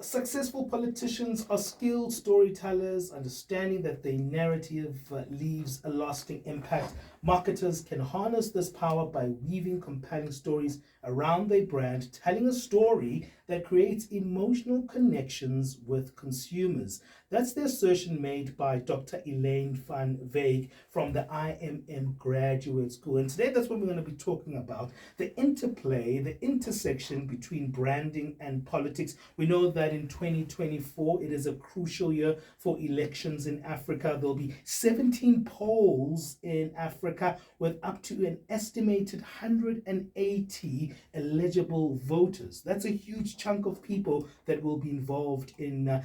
Successful politicians are skilled storytellers, understanding that their narrative leaves a lasting impact. Marketers can harness this power by weaving compelling stories around their brand, telling a story that creates emotional connections with consumers. That's the assertion made by Dr. Elaine van Wyk from the IMM Graduate School. And today that's what we're going to be talking about, the interplay, the intersection between branding and politics. We know that in 2024, it is a crucial year for elections in Africa. There'll be 17 polls in Africa with up to an estimated 180 eligible voters. That's a huge chunk of people that will be involved in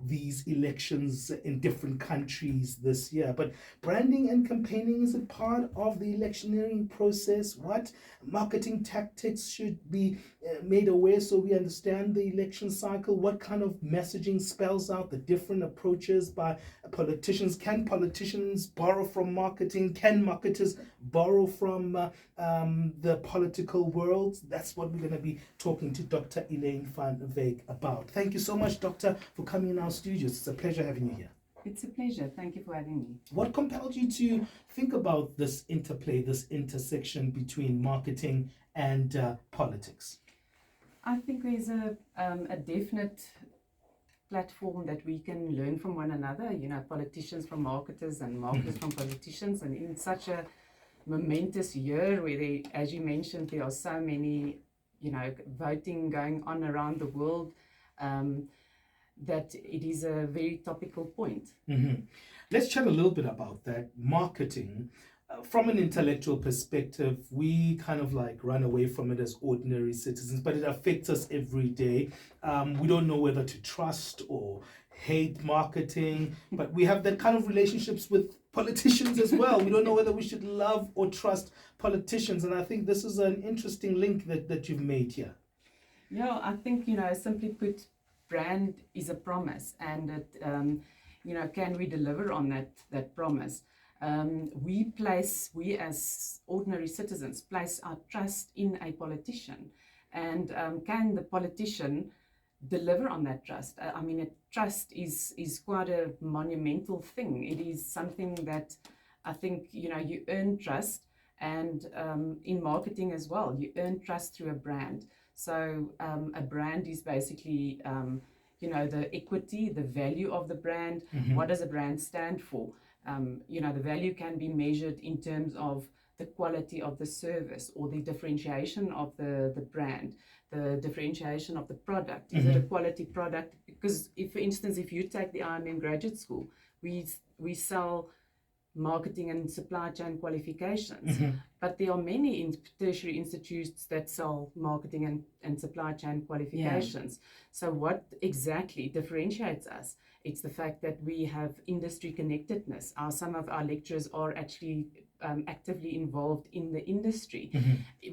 these elections in different countries this year. But branding and campaigning is a part of the electioneering process. What marketing tactics should be made aware so we understand the election cycle? What kind of messaging spells out the different approaches by politicians? Can politicians borrow from marketing? Can marketers borrow from the political world? That's what we're going to be talking to Dr. Elaine van Wyk about. Thank you so much, Doctor, for coming in our studios. It's a pleasure having you here. It's a pleasure. Thank you for having me. What compelled you to think about this interplay, this intersection between marketing and politics? I think there's a definite platform that we can learn from one another, politicians from marketers and marketers from politicians. And in such a momentous year where, as you mentioned, there are so many, voting going on around the world, that it is a very topical point. Mm-hmm. Let's chat a little bit about that. Marketing, from an intellectual perspective, we kind of like run away from it as ordinary citizens, but it affects us every day. We don't know whether to trust or hate marketing, but we have that kind of relationships with politicians as well. We don't know whether we should love or trust politicians, and I think this is an interesting link that you've made here. Yeah, I think, simply put, brand is a promise, and it, can we deliver on that promise? We as ordinary citizens place our trust in a politician, and can the politician deliver on that trust? Trust is quite a monumental thing. It is something that I think, you earn trust, and in marketing as well, you earn trust through a brand. So a brand is basically, the equity, the value of the brand. Mm-hmm. What does a brand stand for? The value can be measured in terms of the quality of the service or the differentiation of the brand, the differentiation of the product. Is it a quality product? Because for instance, if you take the IMM Graduate School, we sell marketing and supply chain qualifications, but there are many tertiary institutes that sell marketing and supply chain qualifications. Yeah. So what exactly differentiates us? It's the fact that we have industry connectedness. Some of our lecturers are actually actively involved in the industry.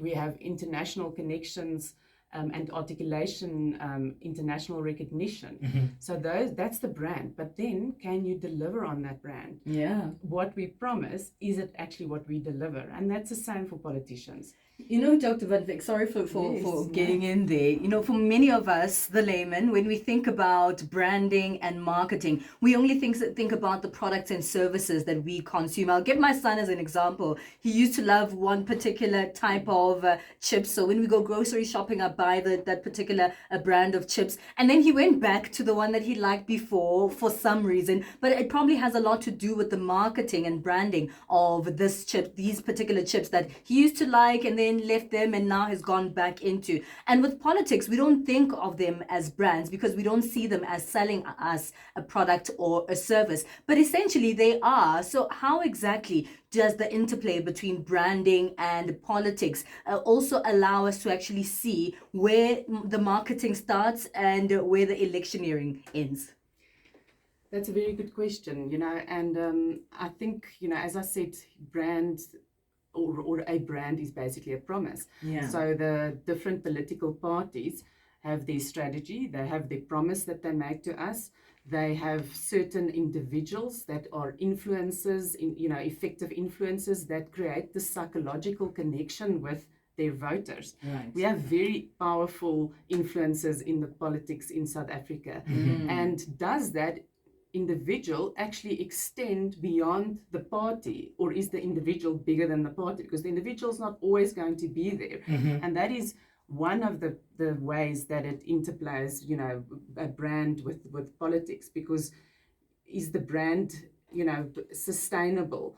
We have international connections and articulation, international recognition. So that's the brand. But then, can you deliver on that brand? Yeah. What we promise, is it actually what we deliver? And that's the same for politicians. Dr. Van Wyk, sorry for getting in there. For many of us, the laymen, when we think about branding and marketing, we only think about the products and services that we consume. I'll give my son as an example. He used to love one particular type of chips. So when we go grocery shopping, I buy that particular brand of chips. And then he went back to the one that he liked before for some reason. But it probably has a lot to do with the marketing and branding of these particular chips that he used to like, and then left them and now has gone back into. And with politics, we don't think of them as brands because we don't see them as selling us a product or a service, but essentially they are. So how exactly does the interplay between branding and politics also allow us to actually see where the marketing starts and where the electioneering ends? That's a very good question, and I think, as I said, brands or a brand is basically a promise. Yeah. So the different political parties have their strategy, they have their promise that they make to us. They have certain individuals that are influencers, effective influencers that create the psychological connection with their voters. Right. We have very powerful influences in the politics in South Africa. And does that individual actually extend beyond the party, or is the individual bigger than the party? Because the individual is not always going to be there. And that is one of the ways that it interplays, you know, a brand with politics, because is the brand, you know, sustainable?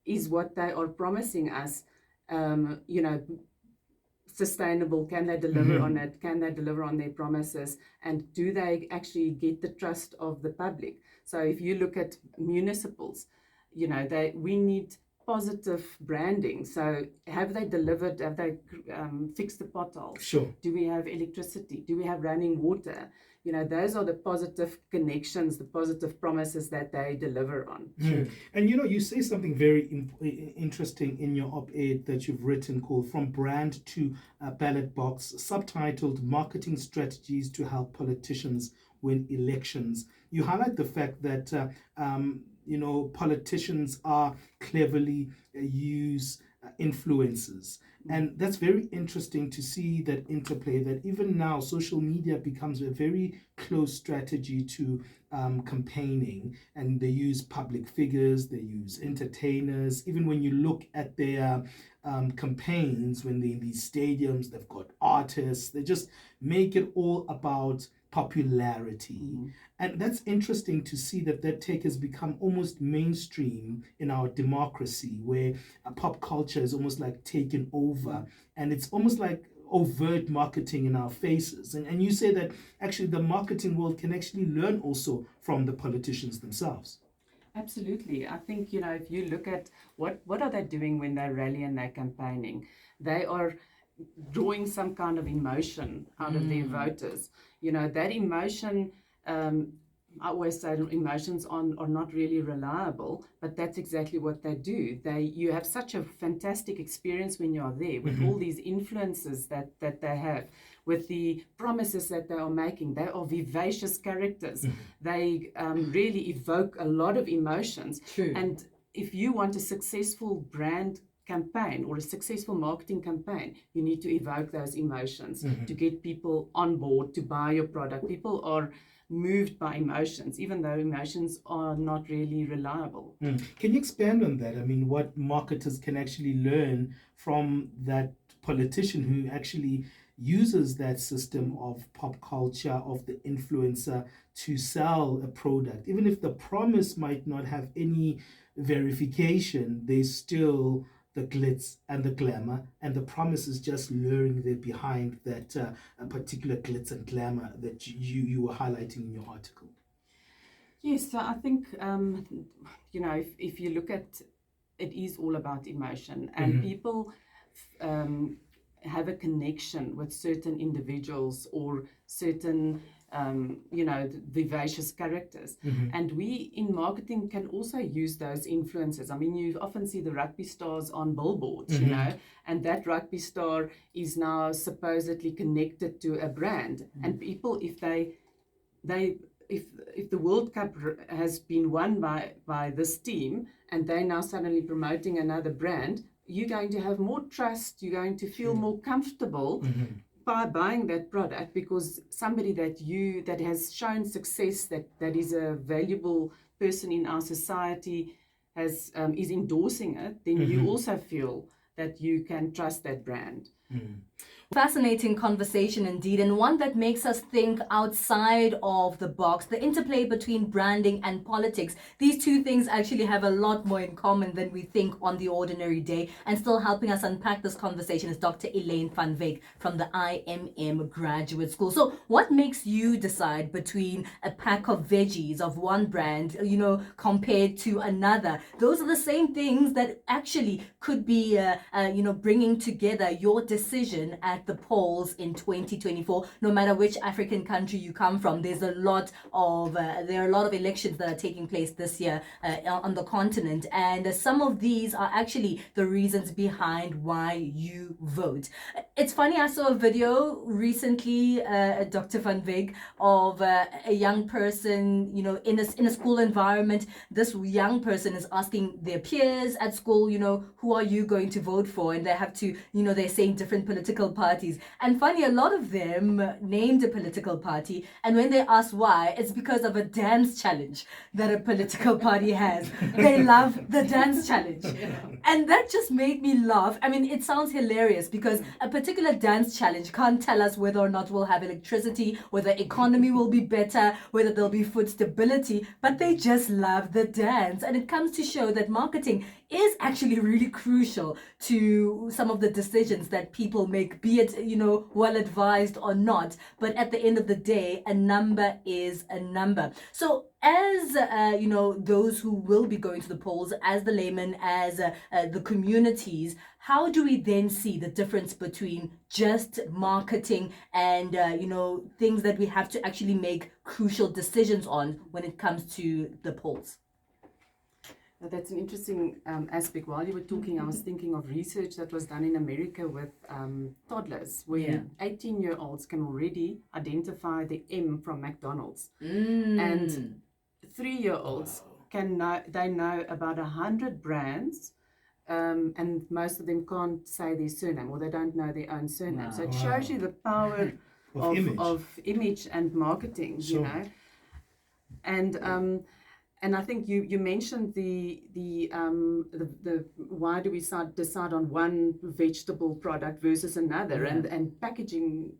Is what they are promising us, you know, sustainable? Can they deliver on it? Can they deliver on their promises? And do they actually get the trust of the public? So if you look at municipals, you know, we need positive branding. So have they delivered? Have they fixed the potholes? Sure. Do we have electricity? Do we have running water? You know, those are the positive connections, the positive promises that they deliver on. And you know, you say something very interesting in your op-ed that you've written called From Brand to Ballot Box, subtitled Marketing Strategies to Help Politicians Win Elections. You highlight the fact that you know, politicians are cleverly use influencers. And that's very interesting to see that interplay, that even now social media becomes a very close strategy to campaigning, and they use public figures, they use entertainers. Even when you look at their campaigns, when they're in these stadiums, they've got artists, they just make it all about popularity. And that's interesting to see that take has become almost mainstream in our democracy, where pop culture is almost like taken over, and it's almost like overt marketing in our faces. And you say that actually the marketing world can actually learn also from the politicians themselves. Absolutely. I think, you know, if you look at what are they doing when they rally and they're campaigning, they are drawing some kind of emotion out of their voters. You know, that emotion, I always say emotions are not really reliable, but that's exactly what they do. You have such a fantastic experience when you are there with all these influences that they have, with the promises that they are making. They are vivacious characters. They really evoke a lot of emotions. True. And if you want a successful brand campaign or a successful marketing campaign, you need to evoke those emotions to get people on board to buy your product. People are moved by emotions, even though emotions are not really reliable. Can you expand on that? I mean, what marketers can actually learn from that politician who actually uses that system of pop culture, of the influencer, to sell a product? Even if the promise might not have any verification, there's still the glitz and the glamour, and the promise is just luring them behind that particular glitz and glamour that you were highlighting in your article. Yes, so I think, you know, if you look at it, is all about emotion, and people have a connection with certain individuals or certain you know, vivacious characters. And we in marketing can also use those influences. I mean, you often see the rugby stars on billboards, you know, and that rugby star is now supposedly connected to a brand. And people, if if the World Cup has been won by this team, and they're now suddenly promoting another brand, you're going to have more trust, you're going to feel more comfortable by buying that product, because somebody that has shown success, that is a valuable person in our society, is endorsing it, then you also feel that you can trust that brand. Fascinating conversation indeed, and one that makes us think outside of the box. The interplay between branding and politics, these two things actually have a lot more in common than we think on the ordinary day. And still helping us unpack this conversation is Dr. Elaine van Wyk from the IMM Graduate School. So what makes you decide between a pack of veggies of one brand, you know, compared to another? Those are the same things that actually could be you know, bringing together your decision at at the polls in 2024, no matter which African country you come from, there are a lot of elections that are taking place this year on the continent, and some of these are actually the reasons behind why you vote. It's funny, I saw a video recently, Dr. van Wyk, of a young person, in a school environment. This young person is asking their peers at school, who are you going to vote for? And they have to, they're saying different political parties. And funny, a lot of them named a political party. And when they ask why, it's because of a dance challenge that a political party has. They love the dance challenge. And that just made me laugh. I mean, it sounds hilarious because a particular dance challenge can't tell us whether or not we'll have electricity, whether economy will be better, whether there'll be food stability, but they just love the dance. And it comes to show that marketing is actually really crucial to some of the decisions that people make, be it, well advised or not. But at the end of the day, a number is a number. So as, those who will be going to the polls, as the laymen, as the communities, how do we then see the difference between just marketing and, things that we have to actually make crucial decisions on when it comes to the polls? That's an interesting aspect. While you were talking, I was thinking of research that was done in America with toddlers, where 18-year-olds can already identify the M from McDonald's. And 3-year-olds know about 100 brands, and most of them can't say their surname, or they don't know their own surname. Wow. So it shows you the power of image and marketing, And I think you mentioned the why do we decide on one vegetable product versus another, and packaging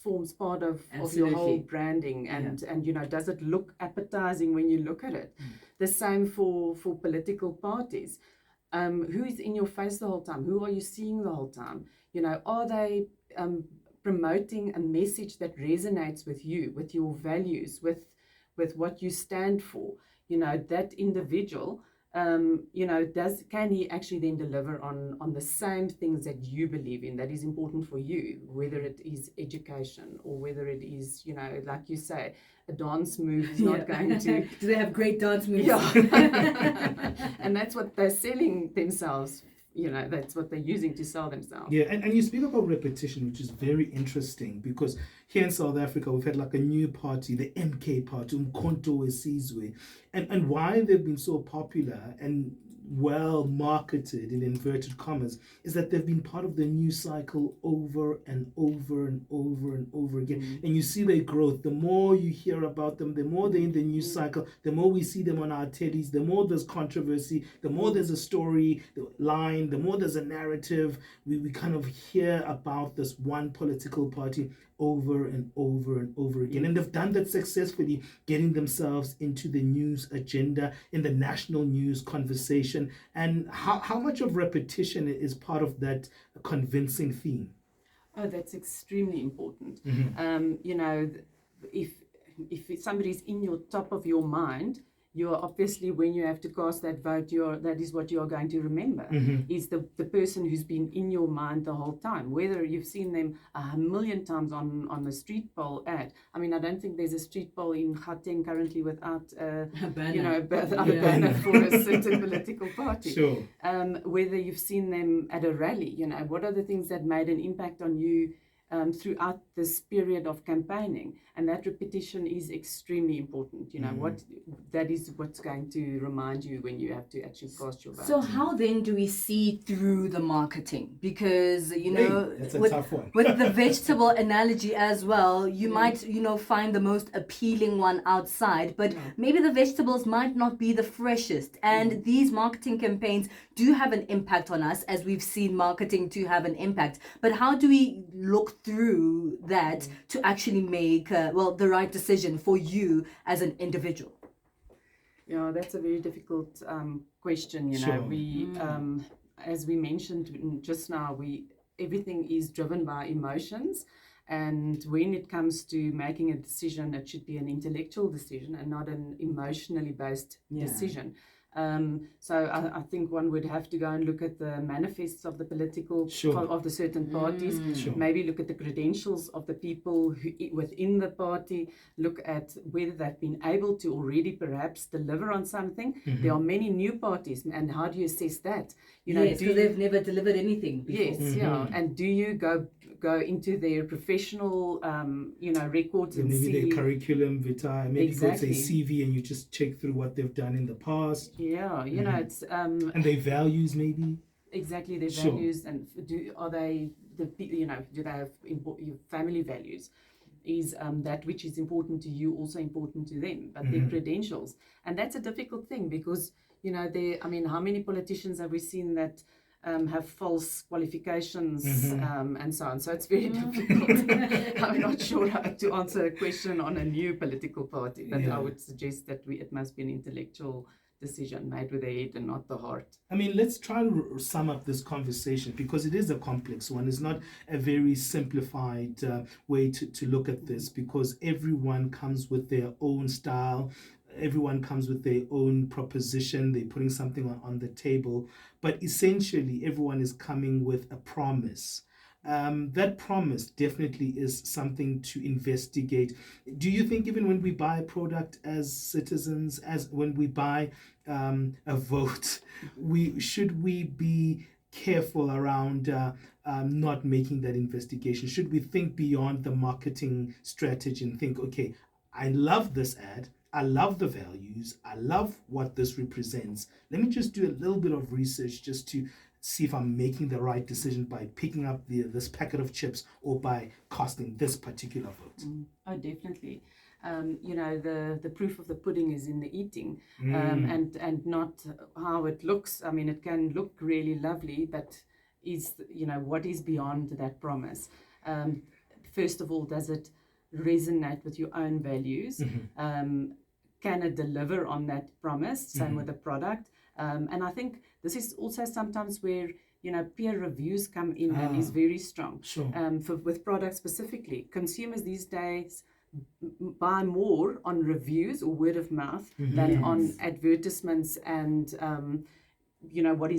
forms part of your whole branding, and does it look appetizing when you look at it? The same for political parties. Who is in your face the whole time? Who are you seeing the whole time? Are they promoting a message that resonates with you, with your values, with what you stand for? That individual, can he actually then deliver on the same things that you believe in, that is important for you, whether it is education or whether it is, like you say, a dance move is not going to... Do they have great dance moves? Yeah. And that's what they're selling themselves. That's what they're using to sell themselves. Yeah, and you speak about repetition, which is very interesting, because here in South Africa, we've had like a new party, the MK party, Umkhonto weSizwe, and why they've been so popular and well marketed, in inverted commas, is that they've been part of the news cycle over and over and over and over again. And you see their growth. The more you hear about them, the more they're in the news cycle, the more we see them on our tellies, the more there's controversy, the more there's a story line, the more there's a narrative. We kind of hear about this one political party over and over and over again. And they've done that successfully, getting themselves into the news agenda, in the national news conversation. And how much of repetition is part of that convincing theme? Oh, that's extremely important. If somebody's in your top of your mind, you're obviously, when you have to cast that vote, that is what you're going to remember, is the person who's been in your mind the whole time. Whether you've seen them 1,000,000 times on the street poll ad. I mean, I don't think there's a street poll in Gauteng currently without a banner for a certain political party. Sure. Whether you've seen them at a rally, what are the things that made an impact on you throughout this period of campaigning, and that repetition is extremely important. That is what's going to remind you when you have to actually cast your vote. So how then do we see through the marketing? Because that's a tough one. With the vegetable analogy as well, you might find the most appealing one outside, but maybe the vegetables might not be the freshest. And these marketing campaigns do have an impact on us, as we've seen marketing to have an impact. But how do we look through that to actually make the right decision for you as an individual? Yeah, that's a very difficult question. Sure. We as we mentioned just now, everything is driven by emotions, and when it comes to making a decision, it should be an intellectual decision and not an emotionally based decision. So I think one would have to go and look at the manifests of the political of the certain parties, maybe look at the credentials of the people within the party, look at whether they've been able to already perhaps deliver on something. There are many new parties, and how do you assess that? Yes, because they've never delivered anything before. Yes, yeah. And do you go into their professional, records and maybe see their curriculum vitae, maybe go to their CV and you just check through what they've done in the past. Yeah, it's and their values maybe. Exactly, their values, and do they have family values? Is that which is important to you also important to them? But their credentials, and that's a difficult thing because how many politicians have we seen that have false qualifications and so on? So it's very difficult. I'm not sure how to answer a question on a new political party, but I would suggest that it must be an intellectual decision made with the head and not the heart. I mean, let's try to sum up this conversation because it is a complex one. It's not a very simplified way to look at this because everyone comes with their own style. Everyone comes with their own proposition. They're putting something on the table. But essentially, everyone is coming with a promise. That promise definitely is something to investigate. Do you think even when we buy a product as citizens, as when we buy a vote, should we be careful around not making that investigation? Should we think beyond the marketing strategy and think, okay, I love this ad, I love the values, I love what this represents. Let me just do a little bit of research just to see if I'm making the right decision by picking up this packet of chips or by casting this particular vote. Oh, definitely. The proof of the pudding is in the eating, and not how it looks. I mean, it can look really lovely, but what is beyond that promise? First of all, does it resonate with your own values? Can it deliver on that promise? Same with the product. And I think this is also sometimes where peer reviews come in and is very strong. Sure. With products specifically, consumers these days buy more on reviews or word of mouth than on advertisements and what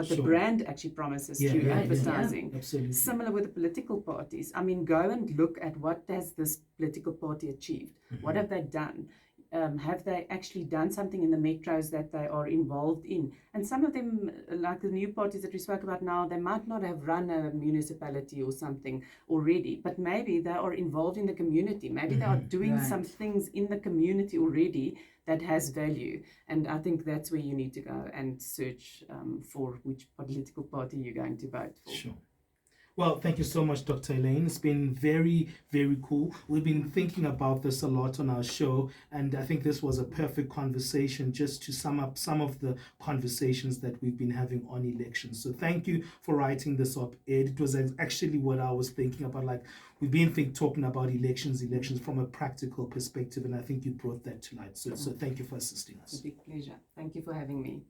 the brand actually promises through advertising. Absolutely. Similar with the political parties. I mean, go and look at what has this political party achieved. What have they done? Have they actually done something in the metros that they are involved in? And some of them, like the new parties that we spoke about now, they might not have run a municipality or something already, but maybe they are involved in the community. Maybe they are doing some things in the community already that has value. And I think that's where you need to go and search for which political party you're going to vote for. Sure. Well, thank you so much, Dr. Elaine. It's been very, very cool. We've been thinking about this a lot on our show, and I think this was a perfect conversation just to sum up some of the conversations that we've been having on elections. So thank you for writing this op-ed. It was actually what I was thinking about. Like, we've been talking about elections from a practical perspective, and I think you brought that to light. So thank you for assisting us. It's a big pleasure. Thank you for having me.